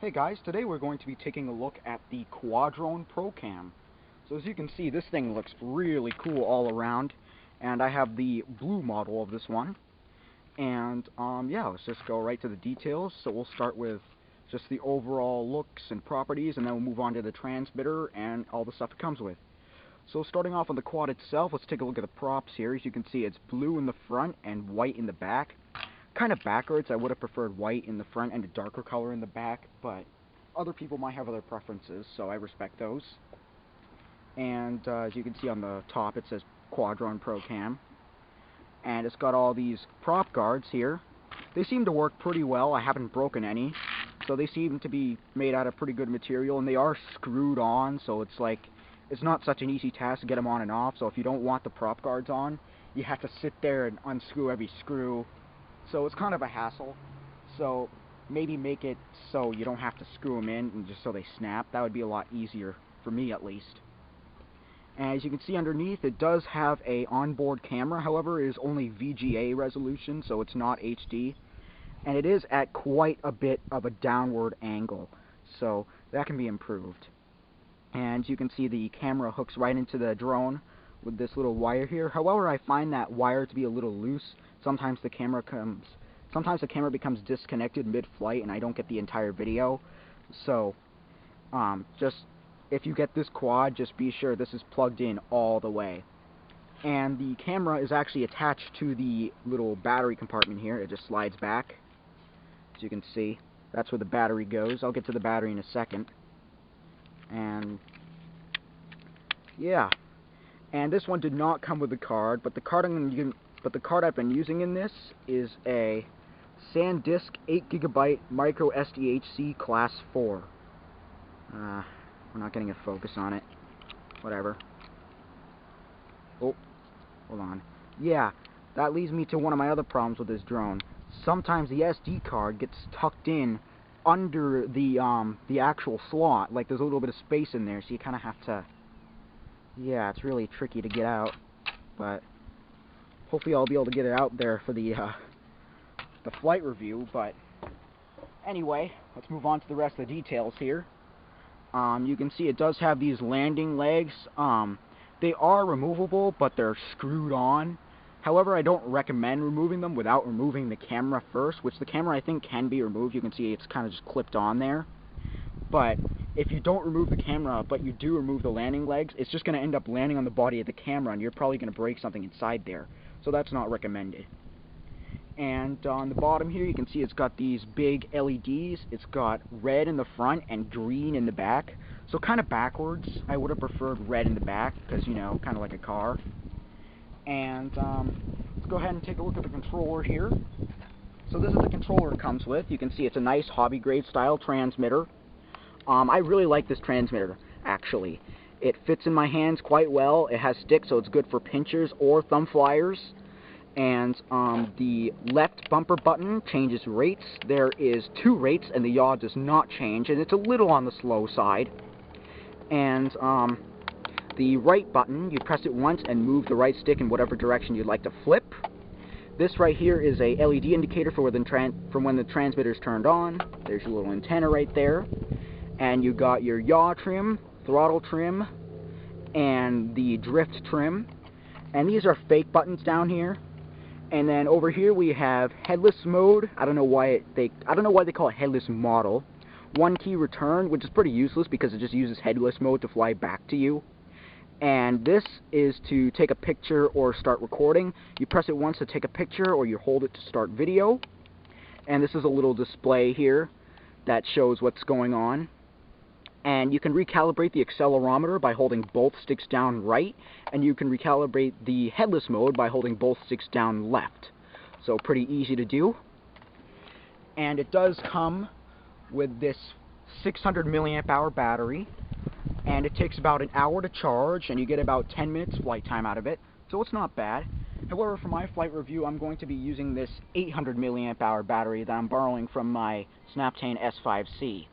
Hey guys, today we're going to be taking a look at the Quadrone Pro-Cam. So as you can see, this thing looks really cool all around, and I have the blue model of this one. And yeah, let's just go right to the details. So we'll start with just the overall looks and properties, and then we'll move on to the transmitter and all the stuff it comes with. So starting off on the quad itself, let's take a look at the props here. As you can see, it's blue in the front and white in the back. Kind of backwards. I would have preferred white in the front and a darker color in the back, but other people might have other preferences, so I respect those. And as you can see on the top, it says Quadrone Pro-Cam, and it's got all these prop guards here. They seem to work pretty well. I haven't broken any, so they seem to be made out of pretty good material, and they are screwed on, so it's like it's not such an easy task to get them on and off. So if you don't want the prop guards on, you have to sit there and unscrew every screw. So it's kind of a hassle. So maybe make it so you don't have to screw them in and just so they snap. That would be a lot easier for me, at least. And as you can see underneath, it does have a onboard camera. However, it is only VGA resolution, so it's not HD. And it is at quite a bit of a downward angle, so that can be improved. And you can see the camera hooks right into the drone with this little wire here. However, I find that wire to be a little loose. Sometimes the camera becomes disconnected mid-flight and I don't get the entire video. So just if you get this quad, just be sure this is plugged in all the way. And the camera is actually attached to the little battery compartment here. It just slides back. As you can see, that's where the battery goes. I'll get to the battery in a second. And yeah. And this one did not come with the card, but the card I've been using in this is a SanDisk 8GB micro SDHC class 4. We're not getting a focus on it. Whatever. Oh, hold on. Yeah, that leads me to one of my other problems with this drone. Sometimes the SD card gets tucked in under the actual slot. Like there's a little bit of space in there, so you kind of have to. Yeah, it's really tricky to get out, but hopefully I'll be able to get it out there for the flight review. But anyway, let's move on to the rest of the details here. You can see it does have these landing legs. They are removable, but they're screwed on. However, I don't recommend removing them without removing the camera first, which the camera I think can be removed. You can see it's kind of just clipped on there. But if you don't remove the camera, but you do remove the landing legs, it's just going to end up landing on the body of the camera, and you're probably going to break something inside there. So that's not recommended. And on the bottom here, you can see it's got these big LEDs. It's got red in the front and green in the back. So kind of backwards. I would have preferred red in the back, because, you know, kind of like a car. And let's go ahead and take a look at the controller here. So this is the controller it comes with. You can see it's a nice hobby-grade style transmitter. I really like this transmitter, actually. It fits in my hands quite well. It has sticks, so it's good for pinchers or thumb flyers. And the left bumper button changes rates. There is 2 rates, and the yaw does not change, and it's a little on the slow side. And the right button, you press it once and move the right stick in whatever direction you'd like to flip. This right here is a LED indicator for when the transmitter is turned on. There's your little antenna right there. And you got your yaw trim, throttle trim, and the drift trim. And these are fake buttons down here. And then over here we have headless mode. I don't know why they call it headless model. 1 key return, which is pretty useless because it just uses headless mode to fly back to you. And this is to take a picture or start recording. You press it once to take a picture, or you hold it to start video. And this is a little display here that shows what's going on. And you can recalibrate the accelerometer by holding both sticks down right, and you can recalibrate the headless mode by holding both sticks down left. So pretty easy to do. And it does come with this 600 milliamp hour battery, and it takes about an hour to charge, and you get about 10 minutes flight time out of it, so it's not bad. However, for my flight review, I'm going to be using this 800 milliamp hour battery that I'm borrowing from my Snaptain S5C.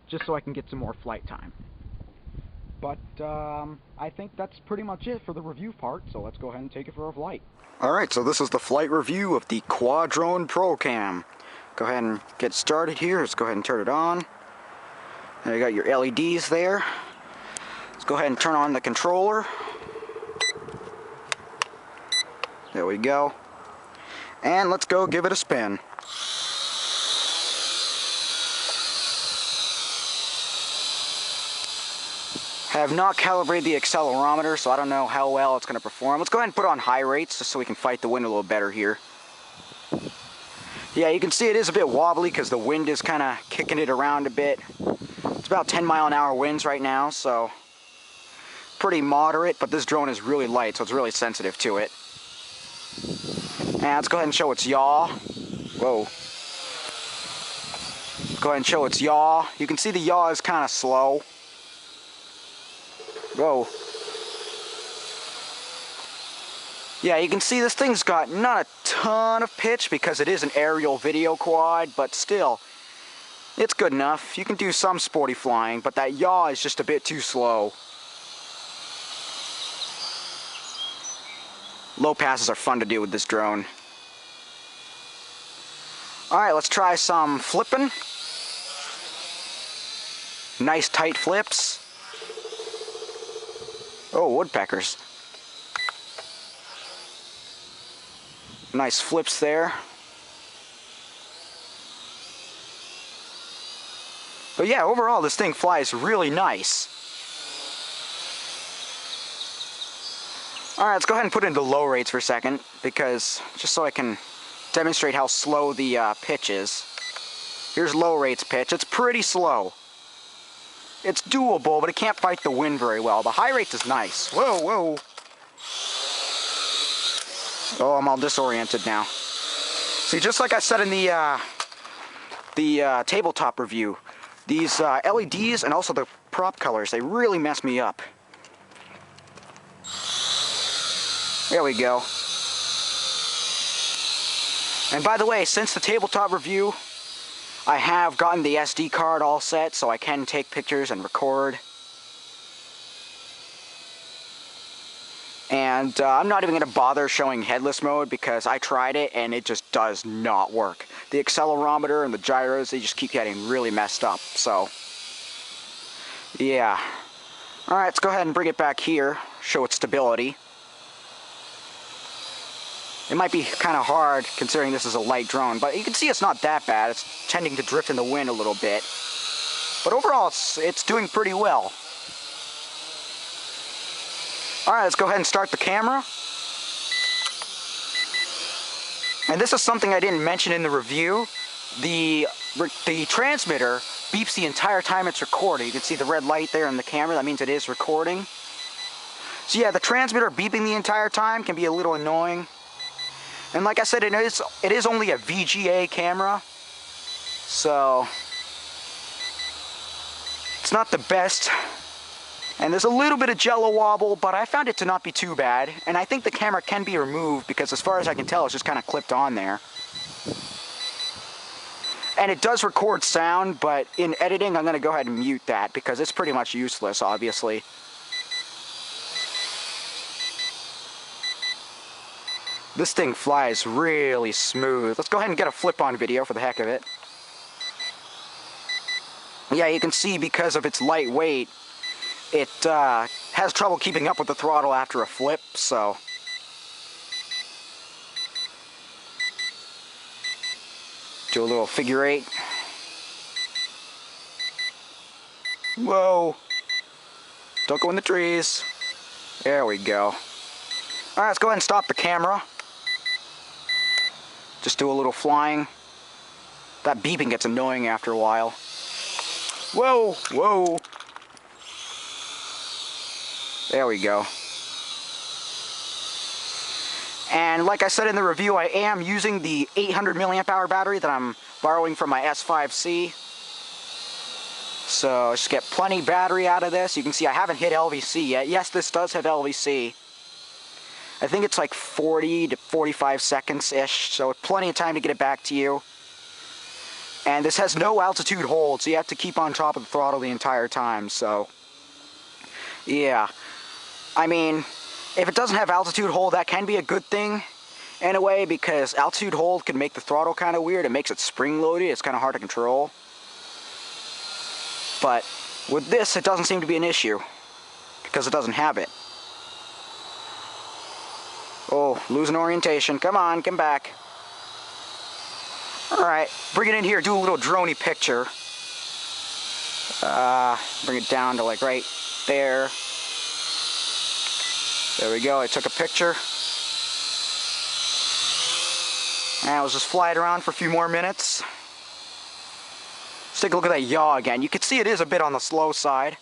Just so I can get some more flight time. But I think that's pretty much it for the review part, so let's go ahead and take it for a flight. Alright, so this is the flight review of the Quadrone Pro-Cam. go ahead and get started here. Let's go ahead and turn it on. And you got your LEDs there. Let's go ahead and turn on the controller. There we go. And let's go give it a spin. Have not calibrated the accelerometer, so I don't know how well it's going to perform. Let's go ahead and put it on high rates just so we can fight the wind a little better here. Yeah, you can see it is a bit wobbly because the wind is kind of kicking it around a bit. It's about 10-mile-an-hour winds right now, so pretty moderate, but this drone is really light, so it's really sensitive to it. And let's go ahead and show its yaw. Whoa. Go ahead and show its yaw. You can see the yaw is kind of slow. Whoa. Yeah, you can see this thing's got not a ton of pitch because it is an aerial video quad, but still, it's good enough. You can do some sporty flying, but that yaw is just a bit too slow. Low passes are fun to do with this drone. Alright, let's try some flipping. Nice tight flips. Oh, woodpeckers. Nice flips there. But yeah, overall this thing flies really nice. Alright, let's go ahead and put it into low rates for a second, because just so I can demonstrate how slow the pitch is. Here's low rates pitch. It's pretty slow. It's doable, but it can't fight the wind very well. The high rates is nice. Whoa, whoa. Oh, I'm all disoriented now. See, just like I said in the tabletop review, these LEDs and also the prop colors, they really mess me up. There we go. And by the way, since the tabletop review, I have gotten the SD card all set so I can take pictures and record. And I'm not even going to bother showing headless mode because I tried it and it just does not work. The accelerometer and the gyros, they just keep getting really messed up. So, yeah. Alright, let's go ahead and bring it back here, show its stability. It might be kind of hard considering this is a light drone, but you can see it's not that bad. It's tending to drift in the wind a little bit. But overall, it's doing pretty well. Alright, let's go ahead and start the camera. And this is something I didn't mention in the review. The transmitter beeps the entire time it's recording. You can see the red light there in the camera. That means it is recording. So yeah, the transmitter beeping the entire time can be a little annoying. And like I said, it is only a VGA camera, so it's not the best. And there's a little bit of jello wobble, but I found it to not be too bad. And I think the camera can be removed because as far as I can tell, it's just kind of clipped on there. And it does record sound, but in editing, I'm going to go ahead and mute that because it's pretty much useless, obviously. This thing flies really smooth. Let's go ahead and get a flip-on video for the heck of it. Yeah, you can see because of its light weight, it has trouble keeping up with the throttle after a flip, so. Do a little figure eight. Whoa. Don't go in the trees. There we go. Alright, let's go ahead and stop the camera. Just do a little flying. That beeping gets annoying after a while. Whoa, whoa. There we go. And like I said in the review, I am using the 800 milliamp hour battery that I'm borrowing from my S5C. So just get plenty battery out of this. You can see I haven't hit LVC yet. Yes, this does have LVC. I think it's like 40 to 45 seconds-ish, so plenty of time to get it back to you. And this has no altitude hold, so you have to keep on top of the throttle the entire time, so. Yeah. I mean, if it doesn't have altitude hold, that can be a good thing. in a way, because altitude hold can make the throttle kind of weird. It makes it spring-loaded. It's kind of hard to control. But with this, it doesn't seem to be an issue because it doesn't have it. Oh, losing orientation. Come on, come back. Alright, bring it in here, do a little droney picture. Bring it down to like right there. There we go, I took a picture. And I was just flying around for a few more minutes. Let's take a look at that yaw again. You can see it is a bit on the slow side.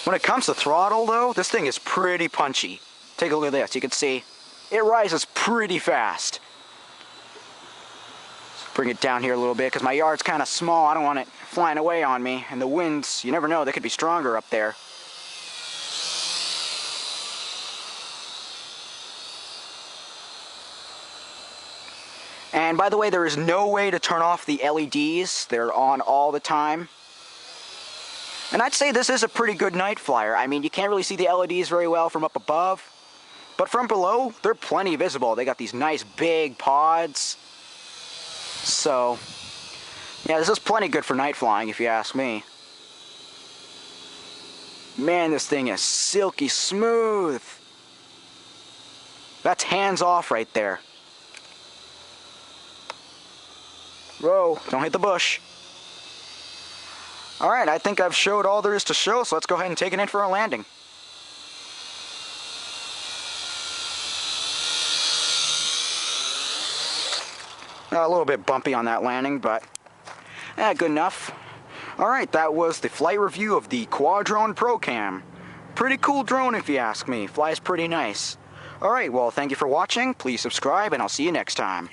When it comes to throttle though, this thing is pretty punchy. Take a look at this, you can see it rises pretty fast. Bring it down here a little bit because my yard's kind of small. I don't want it flying away on me. And the winds, you never know, they could be stronger up there. And by the way, there is no way to turn off the LEDs. They're on all the time. And I'd say this is a pretty good night flyer. I mean, you can't really see the LEDs very well from up above. But from below, they're plenty visible. They got these nice big pods. So, yeah, this is plenty good for night flying, if you ask me. Man, this thing is silky smooth. That's hands off right there. Whoa, don't hit the bush. Alright, I think I've showed all there is to show, so let's go ahead and take it in for a landing. A little bit bumpy on that landing, but good enough. Alright, that was the flight review of the Quadrone Pro-Cam. Pretty cool drone if you ask me. Flies pretty nice. Alright, well, thank you for watching. Please subscribe, and I'll see you next time.